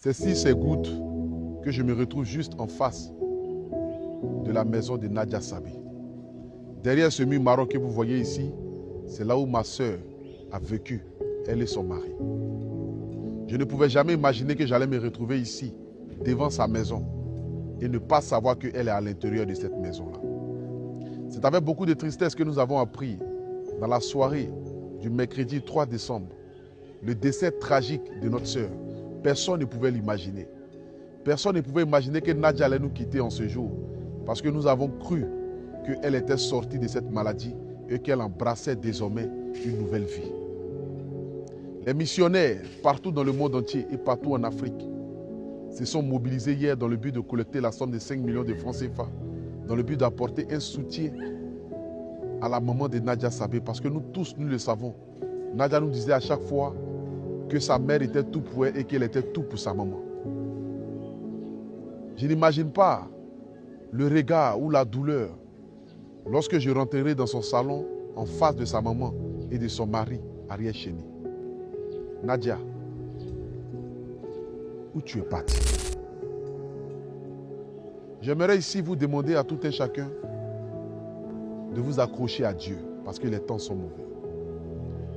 C'est sur ces gouttes que je me retrouve juste en face de la maison de Nadia Sabé. Derrière ce mur marron que vous voyez ici, c'est là où ma soeur a vécu, elle et son mari. Je ne pouvais jamais imaginer que j'allais me retrouver ici, devant sa maison, et ne pas savoir qu'elle est à l'intérieur de cette maison-là. C'est avec beaucoup de tristesse que nous avons appris, dans la soirée du mercredi 3 décembre, le décès tragique de notre sœur. Personne ne pouvait l'imaginer. Personne ne pouvait imaginer que Nadia allait nous quitter en ce jour, parce que nous avons cru qu'elle était sortie de cette maladie et qu'elle embrassait désormais une nouvelle vie. Les missionnaires, partout dans le monde entier et partout en Afrique, se sont mobilisés hier dans le but de collecter la somme de 5 millions de francs CFA, dans le but d'apporter un soutien à la maman de Nadia Sabé, parce que nous tous, nous le savons. Nadia nous disait à chaque fois que sa mère était tout pour elle et qu'elle était tout pour sa maman. Je n'imagine pas le regard ou la douleur lorsque je rentrerai dans son salon en face de sa maman et de son mari, Ariel Chéni. Nadia, où tu es partie? J'aimerais ici vous demander à tout un chacun de vous accrocher à Dieu, parce que les temps sont mauvais.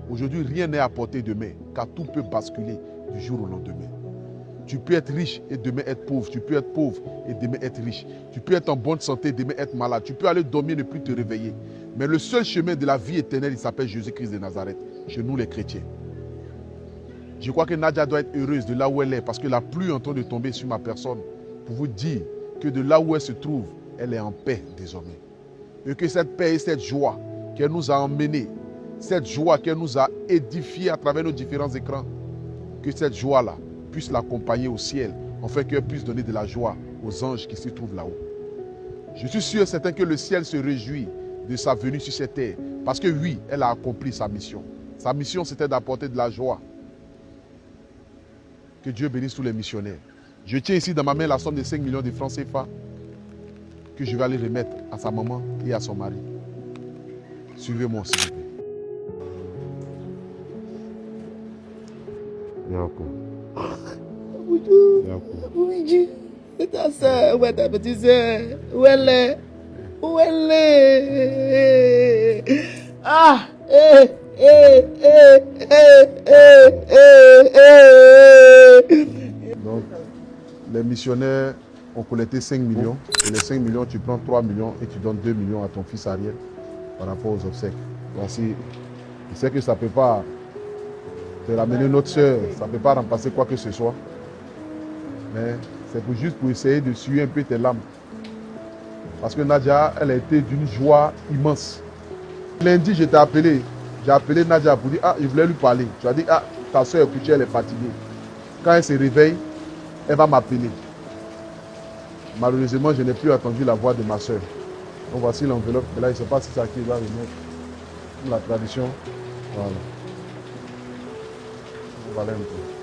Aujourd'hui, rien n'est à portée de main, car tout peut basculer du jour au lendemain. Tu peux être riche et demain être pauvre. Tu peux être pauvre et demain être riche. Tu peux être en bonne santé et demain être malade. Tu peux aller dormir et ne plus te réveiller. Mais le seul chemin de la vie éternelle, il s'appelle Jésus-Christ de Nazareth, chez nous les chrétiens. Je crois que Nadia doit être heureuse de là où elle est, parce que la pluie est en train de tomber sur ma personne pour vous dire que de là où elle se trouve, elle est en paix désormais. Et que cette paix et cette joie qu'elle nous a emmenés, cette joie qu'elle nous a édifiés à travers nos différents écrans, que cette joie-là puisse l'accompagner au ciel, afin qu'elle puisse donner de la joie aux anges qui se trouvent là-haut. Je suis sûr et certain que le ciel se réjouit de sa venue sur cette terre, parce que oui, elle a accompli sa mission. Sa mission, c'était d'apporter de la joie. Que Dieu bénisse tous les missionnaires. Je tiens ici dans ma main la somme de 5 millions de francs CFA que je vais aller remettre à sa maman et à son mari. Suivez-moi, s'il vous plaît. Oui, c'est ta soeur, où est ta petite soeur? Où elle est? Où elle est? Ah, Donc, les missionnaires ont collecté 5 millions. Et les 5 millions, tu prends 3 millions et tu donnes 2 millions à ton fils Ariel par rapport aux obsèques. Voici, je sais que ça ne peut pas te ramener notre soeur, ça ne peut pas remplacer quoi que ce soit. Mais c'est juste pour essayer de suivre un peu tes larmes. Parce que Nadia, elle a été d'une joie immense. Lundi, je t'ai appelé. J'ai appelé Nadia pour dire, ah, je voulais lui parler. Tu as dit, ah, ta soeur est couchée, elle est fatiguée. Quand elle se réveille, elle va m'appeler. Malheureusement, je n'ai plus entendu la voix de ma soeur. Donc voici l'enveloppe. Et là, je ne sais pas si c'est à qui il va remettre. Pour la tradition. Voilà. Voilà un peu.